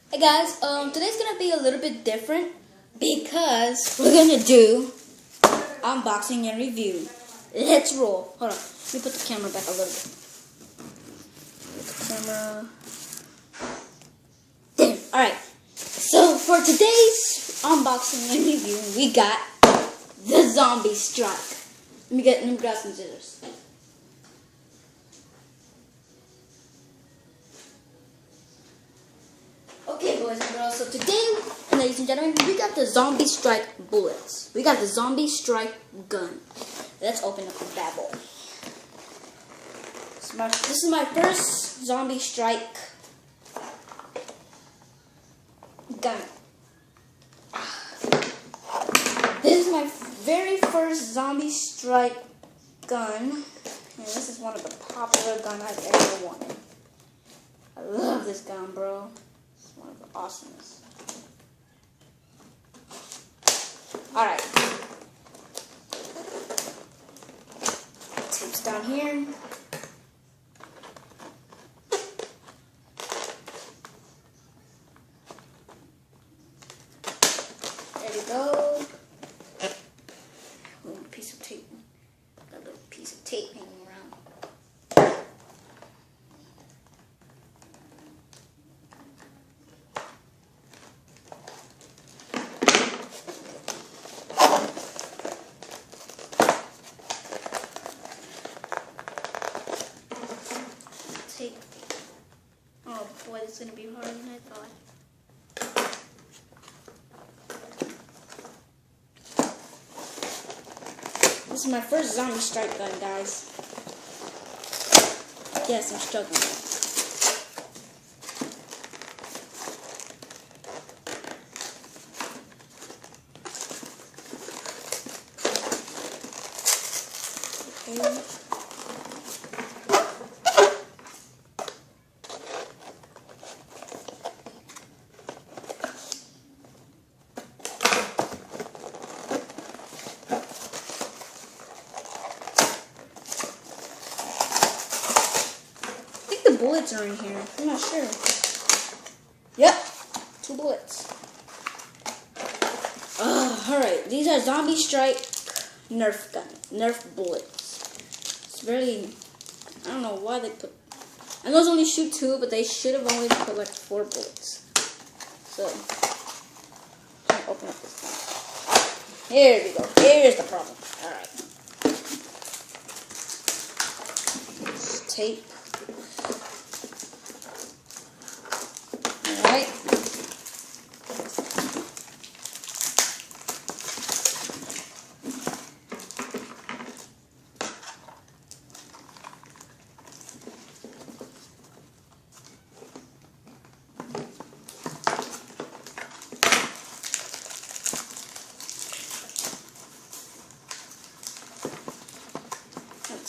Hey guys, today's gonna be a little bit different because we're gonna do unboxing and review. Let's roll. Hold on, let me put the camera back a little bit. Put the camera. There. All right. So for today's unboxing and review, we got the Zombie Strike. Let me grab some scissors. Okay, boys and girls, so today, ladies and gentlemen, we got the Zombie Strike bullets. We got the Zombie Strike gun. Let's open up the bad boy. This is my first Zombie Strike gun. This is my very first Zombie Strike gun. And this is one of the popular guns I've ever wanted. I love this gun, bro. One of the awesomeness. Alright. Tape's down here. There we go. A little piece of tape. Got a little piece of tape hanging around. Tape. Oh boy, this is going to be harder than I thought. This is my first Zombie Strike gun, guys. Yes, I'm struggling. Okay. Bullets are in here. I'm not sure. Yep, 2 bullets. Alright, these are Zombie Strike nerf gun, nerf bullets. It's really, I don't know why they put, I know it's only shoot 2, but they should have only put like 4 bullets. So, I'll open up this thing. Here we go. Here's the problem. Alright. Tape. Alright.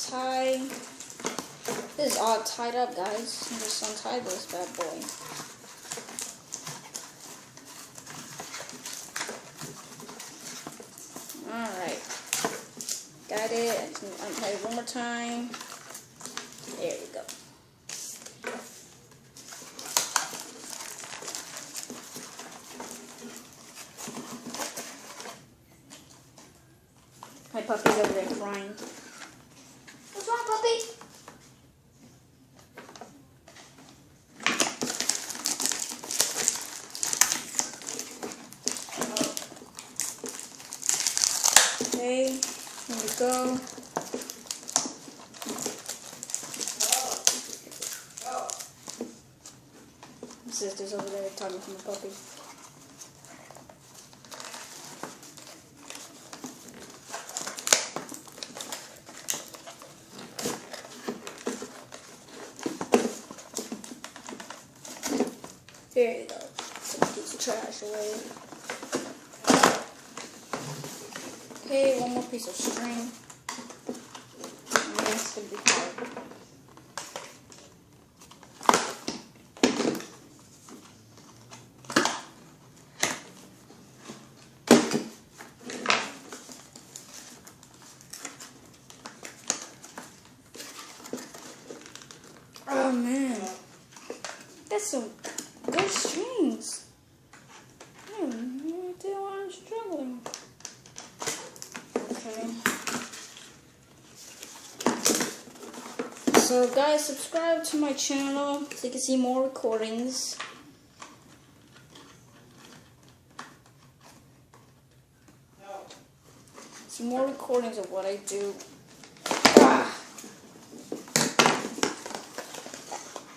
Tie. This is all tied up, guys. I'm just untie this bad boy. Alright. Got it. I can untie it one more time. There we go. My puppy's over there crying. What's wrong, puppy? Okay, here we go. My sister's over there talking to my puppy. There you go. Some piece of trash away. Okay, one more piece of string. And it's gonna be hard. Oh man, that's some good these strings? I have no idea why I'm struggling. Okay. So guys, subscribe to my channel so you can see more recordings. See more recordings of what I do.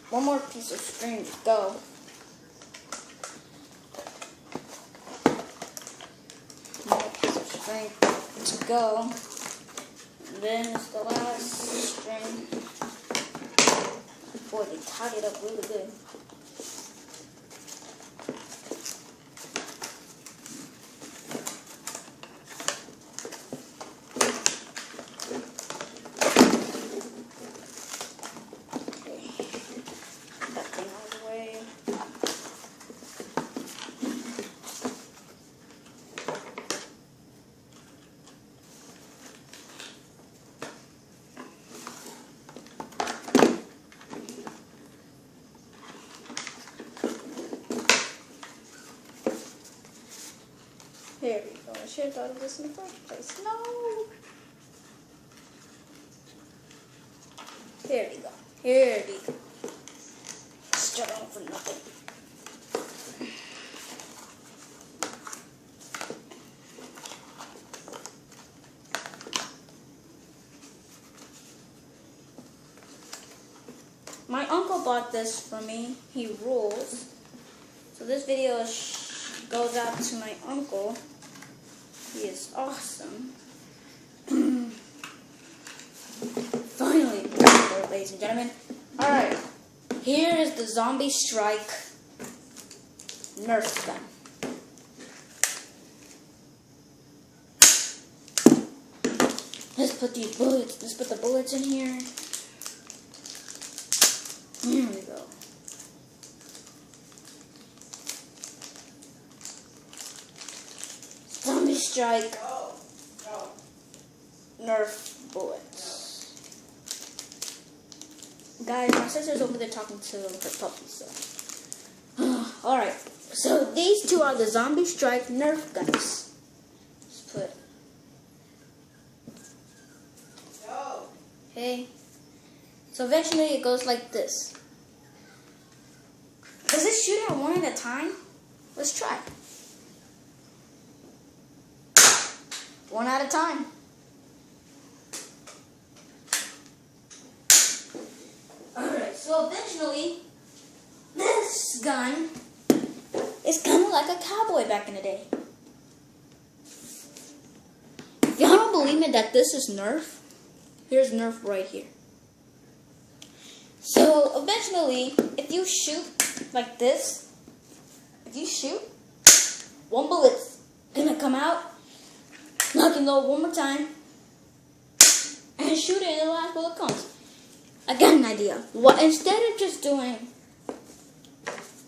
One more piece of string to go. One more piece of string to go. And then it's the last string. Boy, they tied it up really good. There we go. I should have thought of this in the first place. No! Here we go. Here we go. Struggling for nothing. My uncle bought this for me. He rules. So this video goes out to my uncle. He is awesome. Finally, ladies and gentlemen. Alright, here is the Zombie Strike Nerf gun. Let's put these bullets, let's put the bullets in here. Here we go. Zombie Strike Nerf bullets. Guys, my sister's over there talking to her puppy, so. Alright, so these two are the Zombie Strike Nerf guns. Let's put. Okay. So eventually it goes like this. Does it shoot at one at a time? Let's try. One at a time. Alright, so eventually, this gun is kind of like a cowboy back in the day. If y'all don't believe me that this is Nerf, here's Nerf right here. So eventually, if you shoot like this, if you shoot, one bullet's gonna come out. Knock him low one more time and shoot it and the last bullet comes. I got an idea. Instead of just doing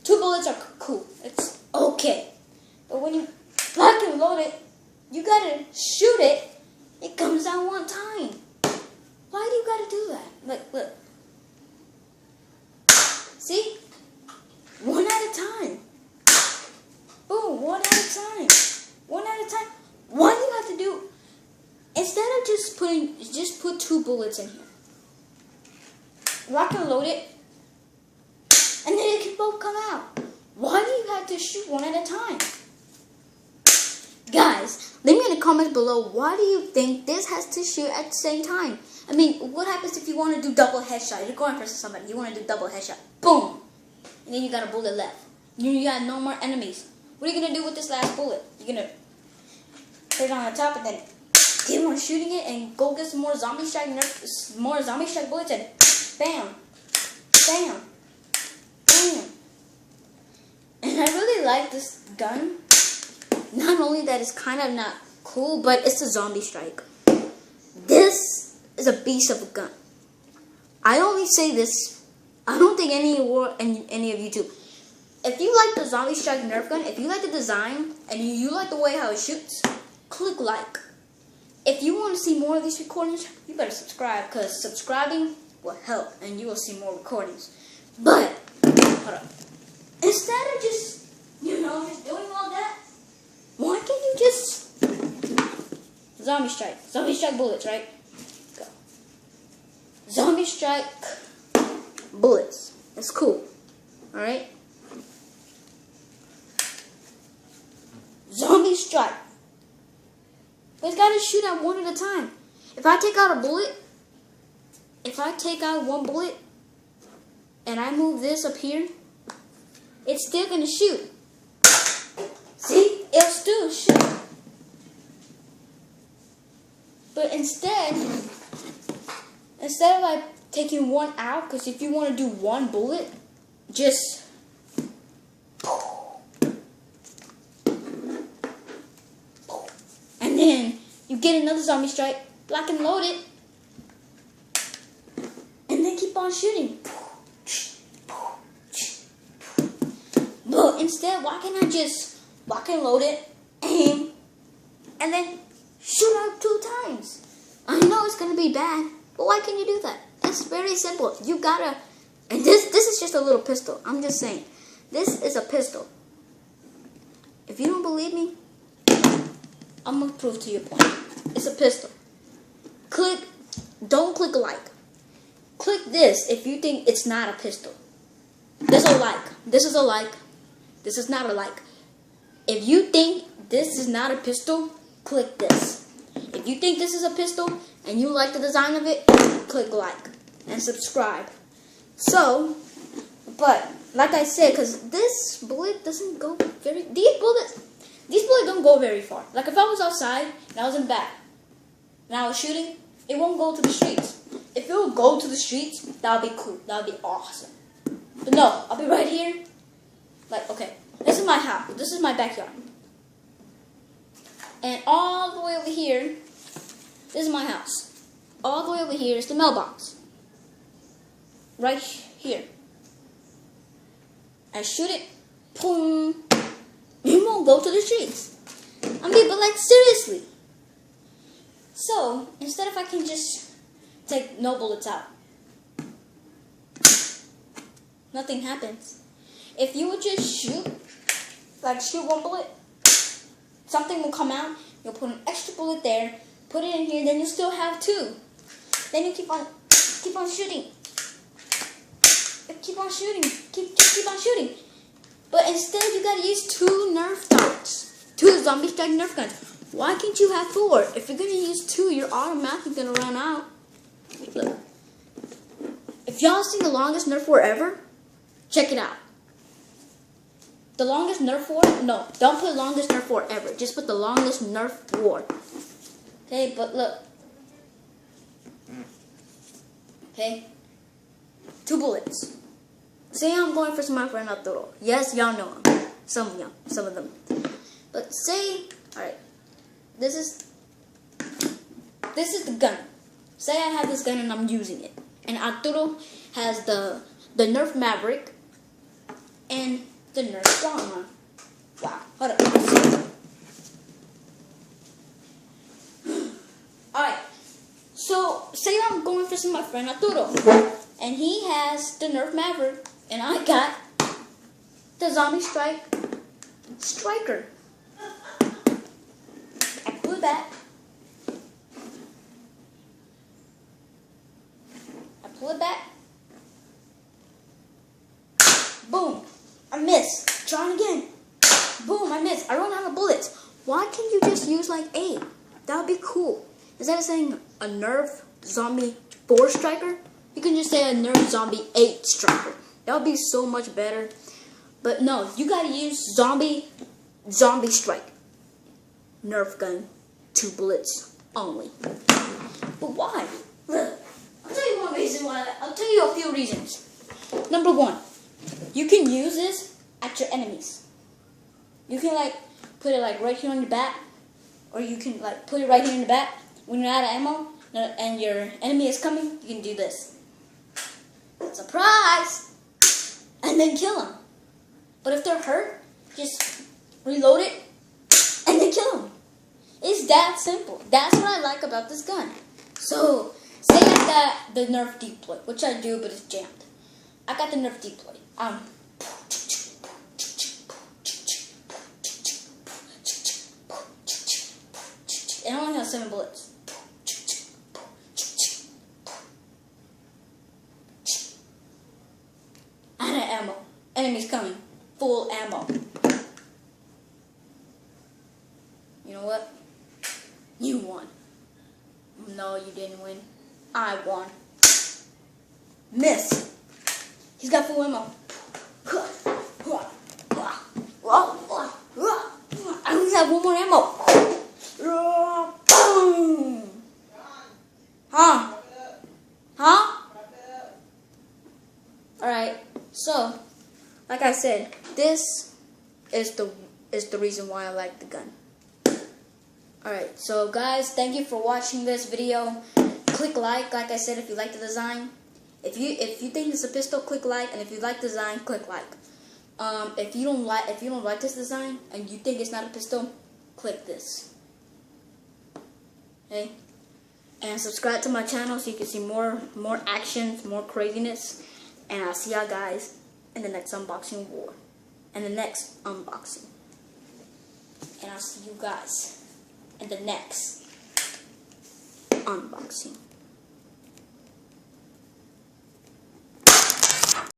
2 bullets are cool. It's okay. But when you lock and load it, you gotta shoot it. It comes out one time. Why do you gotta do that? Look. See? One at a time. Boom, one at a time. One at a time. Why do you have to do, instead of just put 2 bullets in here. Rock and load it, and then it can both come out. Why do you have to shoot one at a time? Guys, leave me in the comments below, why do you think this has to shoot at the same time? I mean, what happens if you want to do double headshot? You're going versus somebody, you want to do double headshot. Boom! And then you got a bullet left. You got no more enemies. What are you going to do with this last bullet? You're going to put it on the top and then keep on shooting it and go get some more zombie strike bullets and bam, bam, bam. And I really like this gun. Not only that it's kind of not cool, but it's a zombie strike. This is a beast of a gun. I only say this, I don't think any of you do. If you like the Zombie Strike Nerf gun, if you like the design, and you like the way how it shoots, click like. If you want to see more of these recordings, you better subscribe, because subscribing will help, and you will see more recordings. But, hold up. instead of just, just doing all that, why can't you just zombie strike bullets, right? Go. Zombie strike bullets. It's cool. Alright? Zombie strike. But it's gotta shoot at one at a time. If I take out one bullet, and I move this up here, it's still gonna shoot. See? It'll still shoot. But instead of like taking one out, because if you want to do one bullet, just and then you get another zombie strike, lock and load it, and then keep on shooting. But instead, why can't I just lock and load it, aim, and then shoot out 2 times? I know it's gonna be bad, but why can you do that? It's very simple. You gotta, and this is just a little pistol. I'm just saying, this is a pistol. If you don't believe me, I'm gonna prove to your point. It's a pistol. Don't click like. Click this if you think it's not a pistol. There's a like. This is a like. This is not a like. If you think this is not a pistol, click this. If you think this is a pistol and you like the design of it, click like and subscribe. So, but like I said, because this bullet doesn't go very, these bullets don't go very far. Like if I was outside and I was in back and I was shooting, it won't go to the streets. If it would go to the streets, that would be cool. That would be awesome. But no, I'll be right here. Like, okay, this is my house. This is my backyard. And all the way over here, this is my house. All the way over here is the mailbox. Right here. I shoot it, boom. It won't go to the streets. I mean, but like seriously. So, instead if I can just take no bullets out, nothing happens. If you would just shoot one bullet, something will come out, you'll put an extra bullet there, put it in here, then you still have 2. Then you keep on shooting. Keep on shooting. Keep on shooting. But instead you gotta use 2 nerf darts. 2 zombie strike nerf guns. Why can't you have 4? If you're gonna use 2, you're automatically gonna run out. Look. If y'all seen the longest nerf war ever, check it out. The longest nerf war? No, don't put longest nerf war ever. Just put the longest nerf war. Okay, but look. Okay. 2 bullets. Say I'm going for my friend Arturo. Yes, y'all know him. Some of them. But say, alright, this is the gun. Say I have this gun and I'm using it. And Arturo has the Nerf Maverick and the Nerf Strongman. Wow, hold up. Alright, so say I'm going for my friend Arturo. And he has the Nerf Maverick. And I got the Zombie Striker. I pull it back. Boom. I miss. Trying again. Boom. I miss. I run out of bullets. Why can't you just use like 8? That would be cool. Instead of saying a Nerf Zombie 4 Striker, you can just say a Nerf Zombie 8 Striker. That would be so much better. But no, you gotta use Zombie Strike. Nerf gun, 2 bullets only. But why? Look, I'll tell you one reason why. I'll tell you a few reasons. Number 1, you can use this at your enemies. You can like put it like right here on your back, or you can like put it right here in the back. When you're out of ammo and your enemy is coming, you can do this. Surprise! And then kill them. But if they're hurt, just reload it and then kill them. It's that simple. That's what I like about this gun. So, say I got the Nerf deploy, which I do, but it's jammed. I got the Nerf deploy. 7 bullets. And an ammo. Enemies coming. Full ammo. You know what? You won. No, you didn't win. I won. Miss. He's got full ammo. I only have 1 more ammo. Boom. Huh? Alright, so like I said, this is the reason why I like the gun. Alright, so guys, thank you for watching this video. Click like I said, if you like the design. If you think it's a pistol, click like, and if you like the design, click like. If you don't like this design and you think it's not a pistol, click this. Okay? And subscribe to my channel so you can see more actions, more craziness. And I'll see y'all guys in the next unboxing war. And the next unboxing. And I'll see you guys in the next unboxing.